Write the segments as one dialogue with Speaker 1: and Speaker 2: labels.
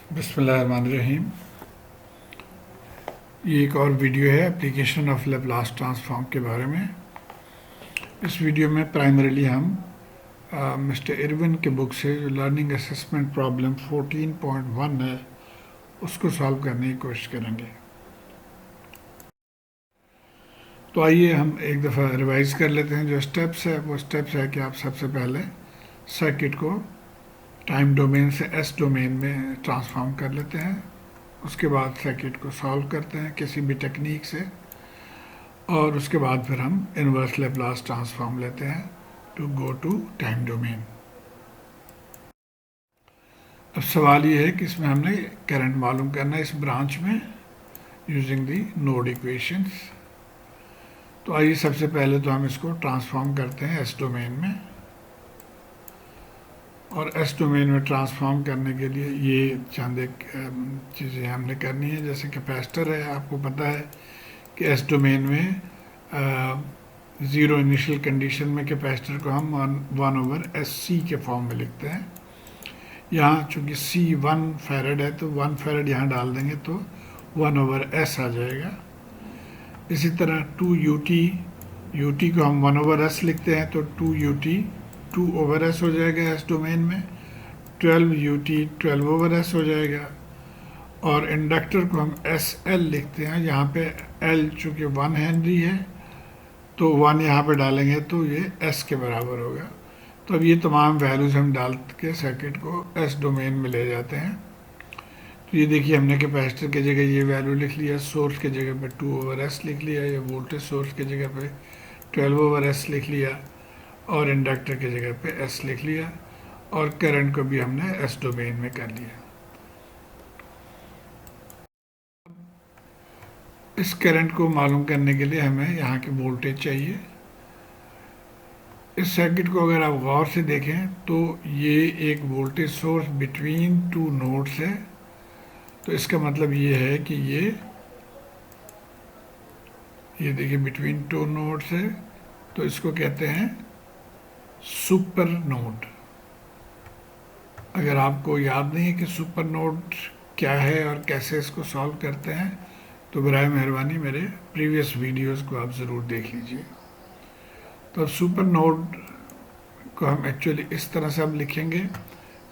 Speaker 1: बिस्मिल्लाहिर्रहमानिर्रहीम। ये एक और वीडियो है एप्लीकेशन ऑफ लैप्लास ट्रांसफॉर्म के बारे में। इस वीडियो में प्राइमरीली हम मिस्टर इरविन के बुक से जो लर्निंग असेसमेंट प्रॉब्लम 14.1 है उसको सॉल्व करने की कोशिश करेंगे। तो आइए हम एक दफ़ा रिवाइज कर लेते हैं। जो स्टेप्स है वो स्टेप्स है कि आप सबसे पहले सर्किट को टाइम डोमेन से एस डोमेन में ट्रांसफॉर्म कर लेते हैं। उसके बाद सर्किट को सॉल्व करते हैं किसी भी टेक्निक से, और उसके बाद फिर हम इन्वर्स लैप्लास ट्रांसफॉर्म लेते हैं to go to time domain. अब सवाल ये है कि इसमें हमने करंट मालूम करना है इस ब्रांच में यूजिंग दी नोड इक्वेशंस। तो आइए सबसे पहले तो हम इसको ट्रांसफॉर्म करते हैं एस डोमेन में, और एस डोमेन में ट्रांसफॉर्म करने के लिए ये चंद एक चीज़ें हमने करनी है। जैसे कैपेसिटर है, आपको पता है कि एस डोमेन में ज़ीरो इनिशियल कंडीशन में कैपेसिटर को हम 1/SC के फॉर्म में लिखते हैं। यहाँ चूँकि C 1 फैरड है तो 1 फैरड यहाँ डाल देंगे तो 1/S आ जाएगा। इसी तरह 2UT को हम 1/S लिखते हैं तो 2UT 2/S हो जाएगा एस डोमेन में। 12UT 12/S हो जाएगा। और इंडक्टर को हम SL लिखते हैं, यहाँ पे L चूँकि 1 हेनरी है तो 1 यहाँ पे डालेंगे तो ये S के बराबर होगा। तो अब ये तमाम वैल्यूज़ हम डाल के सर्किट को S डोमेन में ले जाते हैं। तो ये देखिए हमने कैपेसिटर की जगह ये वैल्यू लिख लिया, सोर्स की जगह पे 2/S लिख लिया, या वोल्टेज सोर्स की जगह पे 12/S लिख लिया, और इंडक्टर की जगह पे S लिख लिया, और करंट को भी हमने S डोमेन में कर लिया। इस करंट को मालूम करने के लिए हमें यहाँ की वोल्टेज चाहिए। इस सर्किट को अगर आप गौर से देखें तो ये एक voltage source between two nodes है। तो इसका मतलब ये है कि ये देखिए बिटवीन टू नोड्स है, तो इसको कहते हैं सुपर नोड। अगर आपको याद नहीं है कि सुपर नोड क्या है और कैसे इसको सॉल्व करते हैं तो बराए मेहरबानी मेरे प्रीवियस वीडियोस को आप ज़रूर देख लीजिए। तो सुपर नोड को हम एक्चुअली इस तरह से अब लिखेंगे।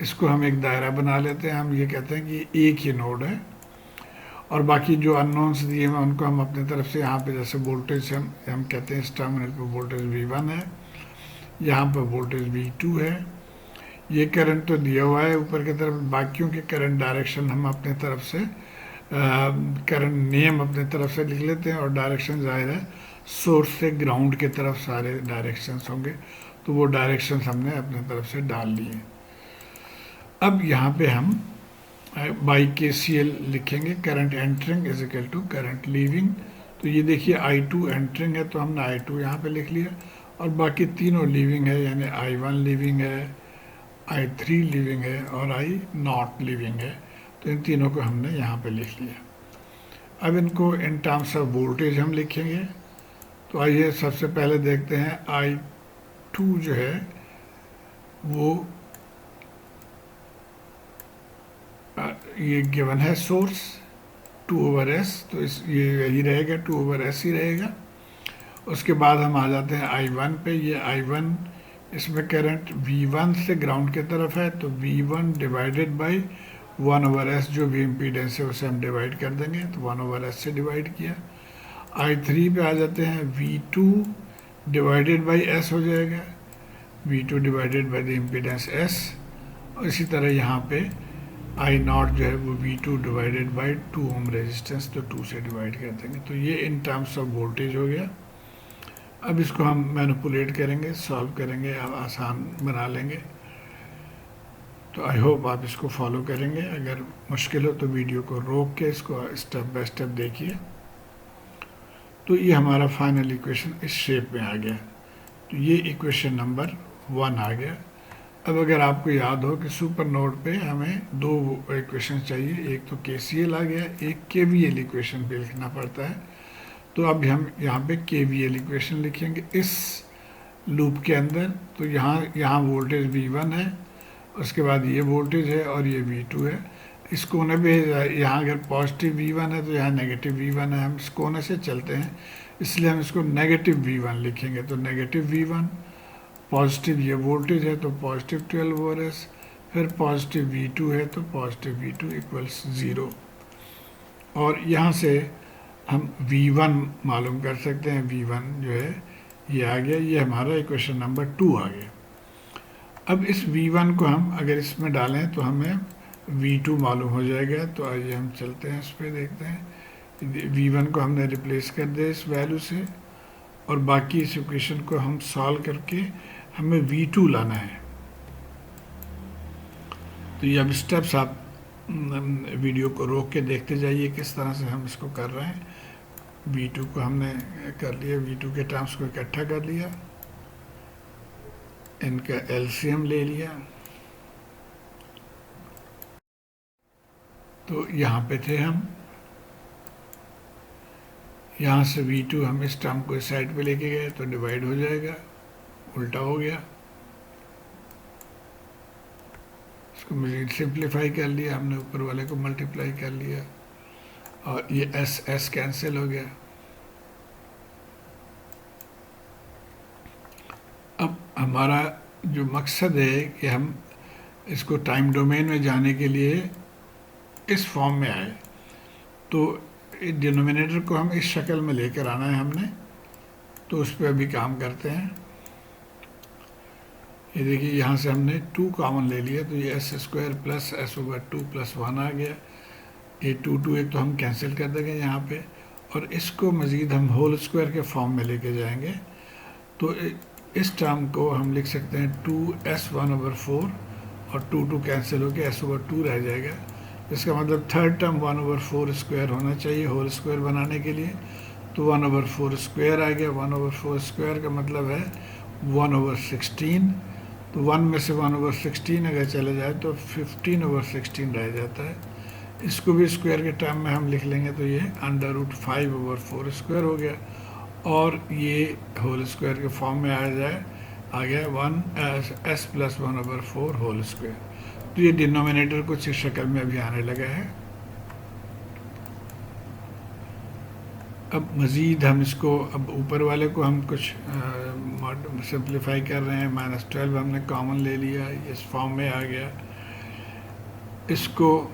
Speaker 1: इसको हम एक दायरा बना लेते हैं। हम ये कहते हैं कि एक ही नोड है, और बाकी जो अननोन्स दिए हैं उनको हम अपनी तरफ से यहाँ पे जैसे वोल्टेज हम कहते हैं इस टर्मिनल पे वोल्टेज V1 है, यहाँ पर वोल्टेज V2 है। ये करंट तो दिया हुआ है ऊपर की तरफ, बाकियों के करंट डायरेक्शन हम अपने तरफ से करंट नेम अपने तरफ से लिख लेते हैं, और डायरेक्शन जाहिर है सोर्स से ग्राउंड की तरफ सारे डायरेक्शंस होंगे, तो वो डायरेक्शंस हमने अपने तरफ से डाल लिए। अब यहाँ पे हम बाई KCL लिखेंगे, current entering is equal to current leaving. तो ये देखिए I2 एंटरिंग है तो हमने I2 यहाँ पे लिख लिया, और बाकी तीनों लीविंग है, यानी I1 लीविंग है, I3 लीविंग है, और I0 लीविंग है। तो इन तीनों को हमने यहाँ पे लिख लिया। अब इनको इन टर्म्स ऑफ वोल्टेज हम लिखेंगे। तो आइए सबसे पहले देखते हैं I2 जो है वो ये गिवन है सोर्स 2/S, तो ये यही रहेगा 2/S ही रहेगा। उसके बाद हम आ जाते हैं I1 पे। ये I1 इसमें करंट V1 से ग्राउंड की तरफ है, तो V1 डिवाइडेड बाई 1/S जो भी इम्पीडेंस है उसे हम डिवाइड कर देंगे, तो 1/S से डिवाइड किया। I3 पे आ जाते हैं, V2 डिवाइडेड बाई S हो जाएगा, V2 divided by the impedance S। और इसी तरह यहाँ पे I0 जो है वो V2 divided by 2 ohm resistance, तो 2 से डिवाइड कर देंगे। तो ये इन टर्म्स ऑफ वोल्टेज हो गया। अब इसको हम मैनिपुलेट करेंगे, सॉल्व करेंगे, अब आसान बना लेंगे। तो आई होप आप इसको फॉलो करेंगे। अगर मुश्किल हो तो वीडियो को रोक के इसको स्टेप बाय स्टेप देखिए। तो ये हमारा फाइनल इक्वेशन इस शेप में आ गया। तो ये इक्वेशन नंबर 1 आ गया। अब अगर आपको याद हो कि सुपर नोड पे हमें दो इक्वेशन चाहिए, एक तो KCL आ गया, एक KVL इक्वेशन पे लिखना पड़ता है। तो अब हम यहाँ पे KVL इक्वेशन लिखेंगे इस लूप के अंदर। तो यहाँ वोल्टेज V1 है, उसके बाद ये वोल्टेज है और ये V2 है। इस कोने पे यहाँ अगर पॉजिटिव V1 है तो यहाँ नेगेटिव V1 है, हम इस कोने से चलते हैं इसलिए हम इसको नेगेटिव V1 लिखेंगे। तो नेगेटिव V1, पॉजिटिव ये वोल्टेज है तो पॉजिटिव 12 वोल्ट, फिर पॉजिटिव V2 है तो पॉजिटिव V2 इक्वल्स 0। और यहाँ से हम V1 मालूम कर सकते हैं। V1 जो है ये आ गया, ये हमारा इक्वेशन नंबर 2 आ गया। अब इस V1 को हम अगर इसमें डालें तो हमें V2 मालूम हो जाएगा। तो आइए हम चलते हैं इस पर, देखते हैं। V1 को हमने रिप्लेस कर दिया इस वैल्यू से, और बाकी इस इक्वेशन को हम सॉल्व करके हमें V2 लाना है। तो ये अब स्टेप्स आप वीडियो को रोक के देखते जाइए किस तरह से हम इसको कर रहे हैं। V2 को हमने कर लिया, V2 के टर्म्स को इकट्ठा कर लिया, इनका एलसीएम ले लिया। तो यहाँ पे थे हम, यहाँ से V2 हम इस टर्म को इस साइड पे लेके गए तो डिवाइड हो जाएगा, उल्टा हो गया। इसको मज़ीद सिंप्लीफाई कर लिया हमने, ऊपर वाले को मल्टीप्लाई कर लिया, और ये एस एस कैंसिल हो गया। अब हमारा जो मकसद है कि हम इसको टाइम डोमेन में जाने के लिए इस फॉर्म में आए, तो डिनोमिनेटर को हम इस शक्ल में लेकर आना है हमने। तो उस पर अभी काम करते हैं। ये देखिए यहाँ से हमने 2 कॉमन ले लिया, तो ये S square plus S over 2 plus 1 आ गया। ये 2 एक तो हम कैंसिल कर देंगे यहाँ पे, और इसको मज़ीद हम होल स्क्वायर के फॉर्म में लेके जाएंगे। तो इस टर्म को हम लिख सकते हैं 2s1/4, और 2 कैंसिल होकर s/2 रह जाएगा। इसका मतलब थर्ड टर्म 1/4 स्क्वायर होना चाहिए होल स्क्वायर बनाने के लिए। तो 1/4 स्क्वायर आ गया। 1/4 स्क्वायर का मतलब है 1/16। तो 1 में से 1/16 अगर चले जाए तो 15/16 रह जाता है। इसको भी स्क्वायर के टर्म में हम लिख लेंगे, तो ये √5/4 स्क्वायर हो गया, और ये होल स्क्वायर के फॉर्म में आ गया 1s + 1/4 होल स्क्वायर। तो ये डिनोमिनेटर कुछ इस शक्ल में अभी आने लगा है। अब मज़ीद हम इसको, अब ऊपर वाले को हम कुछ सिंप्लीफाई कर रहे हैं। -12 हमने कॉमन ले लिया, इस फॉर्म में आ गया। इसको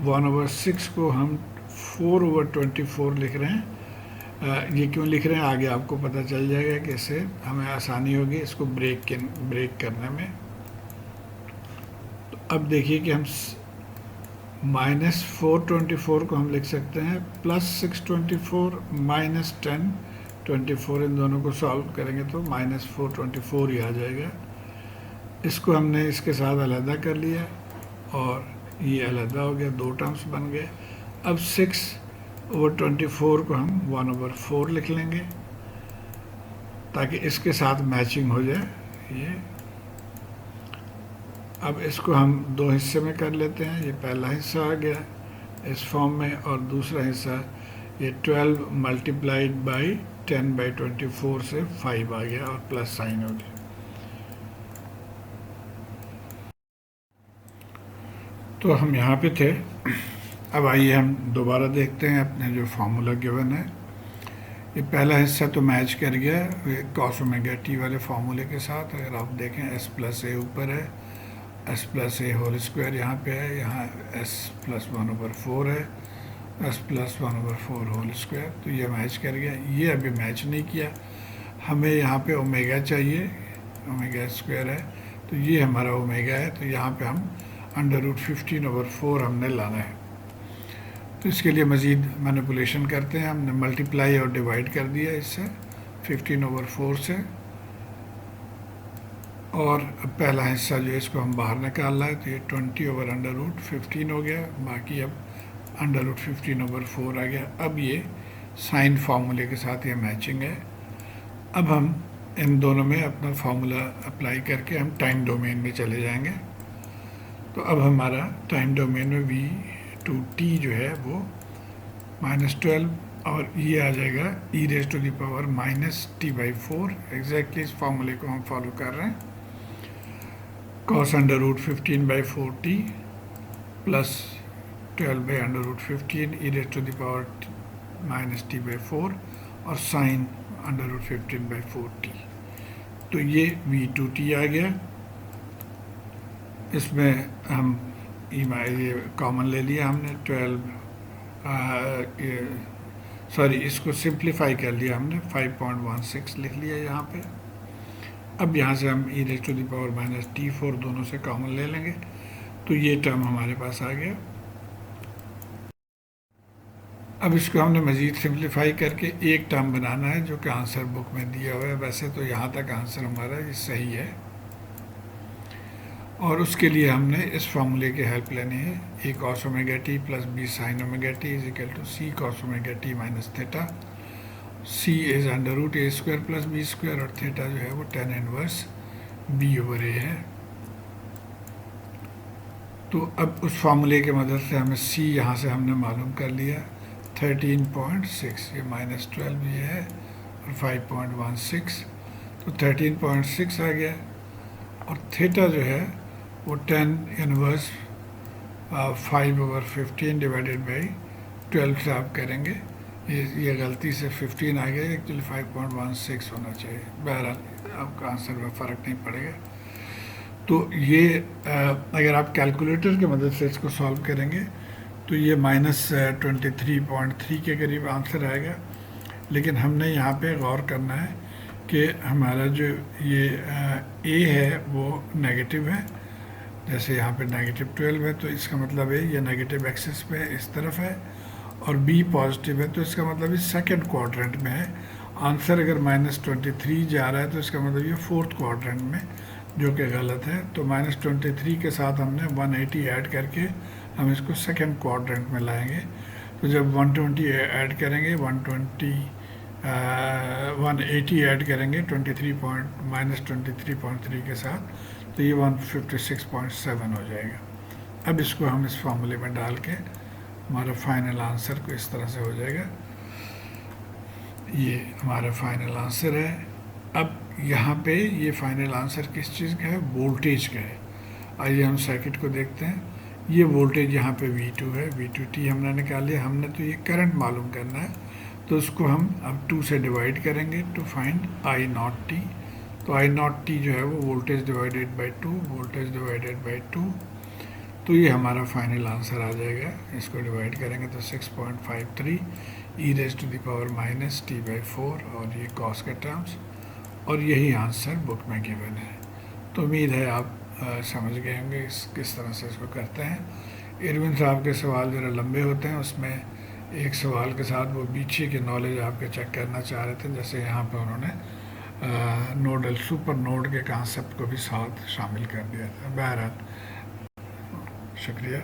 Speaker 1: 1/6 को हम 4/24 लिख रहे हैं। ये क्यों लिख रहे हैं आगे आपको पता चल जाएगा कि इससे हमें आसानी होगी इसको ब्रेक करने में। तो अब देखिए कि हम -424 को हम लिख सकते हैं +624 -1024, इन दोनों को सॉल्व करेंगे तो -424 ही आ जाएगा। इसको हमने इसके साथ अलहदा कर लिया, और ये अलहदा हो गया, 2 टर्म्स बन गए। अब 6/24 को हम 1/4 लिख लेंगे ताकि इसके साथ मैचिंग हो जाए ये। अब इसको हम 2 हिस्से में कर लेते हैं। ये पहला हिस्सा आ गया इस फॉर्म में, और दूसरा हिस्सा ये 12 मल्टीप्लाइड बाई 10/24 से 5 आ गया, और प्लस साइन हो गया। तो हम यहाँ पे थे। अब आइए हम दोबारा देखते हैं अपने जो फार्मूला गिवन है। ये पहला हिस्सा तो मैच कर गया cos ओमेगा t वाले फार्मूले के साथ। अगर आप देखें s + a ऊपर है, s + a होल स्क्वायर यहाँ पे है, यहाँ s + 1/4 है, s + 1/4 होल स्क्वायर। तो ये मैच कर गया। ये अभी मैच नहीं किया, हमें यहाँ पे ओमेगा चाहिए, ओमेगा स्क्वायर है, तो ये हमारा ओमेगा है। तो यहाँ पे हम √15/4 हमने लाना है। तो इसके लिए मज़ीद मैनिपुलेशन करते हैं। हमने मल्टीप्लाई और डिवाइड कर दिया इससे 15/4 से, और पहला हिस्सा जो है इसको हम बाहर निकालना है, तो ये 20/√15 हो गया। बाकी अब √15/4 आ गया। अब ये साइन फार्मूले के साथ ये मैचिंग है। अब हम इन दोनों में अपना फार्मूला अप्लाई करके हम टाइम डोमेन में चले जाएंगे। तो अब हमारा टाइम डोमेन में v2t जो है वो -12, और ये आ जाएगा e⁻⁻t/4। एग्जैक्टली इस फार्मूले को हम फॉलो कर रहे हैं। cos √15/4t प्लस 12/√15 e⁻⁻t/4 और साइन √15/4t। तो ये v2t आ गया। इसमें हम ये कॉमन ले लिया हमने 12 सॉरी इसको सिंप्लीफाई कर लिया हमने 5.16 लिख लिया यहाँ पे। अब यहाँ से हम e⁻⁻t4 दोनों से कॉमन ले लेंगे तो ये टर्म हमारे पास आ गया। अब इसको हमने मज़ीद सिंप्लीफाई करके एक टर्म बनाना है जो कि आंसर बुक में दिया हुआ है। वैसे तो यहाँ तक आंसर हमारा ये सही है और उसके लिए हमने इस फार्मूले की हेल्प लेनी है। a cos ω t plus b sin ω t is equal to c cos ω t minus theta. c इज √a² प्लस b² और थीटा जो है वो tan इनवर्स b/a है। तो अब उस फार्मूले की मदद से हमें c यहाँ से हमने मालूम कर लिया 13.6, ये -12 ये है और 5.16 तो 13.6 आ गया। और थीटा जो है वो tan इनवर्स 5/15 डिवाइडेड बाई 12 से आप करेंगे। ये गलती से 15 आ गया, एक्चुअली 5.16 होना चाहिए। बहरहाल आपका आंसर में फ़र्क नहीं पड़ेगा। तो ये अगर आप कैलकुलेटर की मदद से इसको सॉल्व करेंगे तो ये -23.3 के करीब आंसर आएगा। लेकिन हमने यहाँ पे गौर करना है कि हमारा जो ये a है वो नेगेटिव है। जैसे यहाँ पे -12 है तो इसका मतलब है ये नेगेटिव एक्सिस पे इस तरफ है और b पॉजिटिव है तो इसका मतलब ये सेकंड क्वाड्रेंट में है। आंसर अगर -23 जा रहा है तो इसका मतलब ये फोर्थ क्वाड्रेंट में, जो कि गलत है। तो -23 के साथ हमने 180 ऐड करके हम इसको सेकंड क्वाड्रेंट में लाएंगे। तो जब 120 ऐड करेंगे 180 ऐड करेंगे -23.3 के साथ तो ये 156.7 हो जाएगा। अब इसको हम इस फार्मूले में डाल के हमारा फाइनल आंसर को इस तरह से हो जाएगा। ये हमारा फाइनल आंसर है। अब यहाँ पे ये फाइनल आंसर किस चीज़ का है? वोल्टेज का है। आइए हम सर्किट को देखते हैं। ये वोल्टेज यहाँ पे V2 है, V2t हमने निकाल लिया। हमने तो ये करंट मालूम करना है तो उसको हम अब 2 से डिवाइड करेंगे टू फाइंड I0t। तो I0t जो है वो voltage divided by 2, voltage divided by 2। तो ये हमारा फाइनल आंसर आ जाएगा। इसको डिवाइड करेंगे तो 6.53 e⁻⁻t/4 और ये कॉस के टर्म्स, और यही आंसर बुक में गिवन है। तो उम्मीद है आप समझ गए होंगे किस तरह से इसको करते हैं। इरविन साहब के सवाल ज़रा लंबे होते हैं, उसमें एक सवाल के साथ वो पीछे की नॉलेज आपके चेक करना चाह रहे थे। जैसे यहाँ पर उन्होंने नोडल सुपर नोड के कॉन्सेप्ट को भी साथ शामिल कर दिया था। बहरहाल शुक्रिया।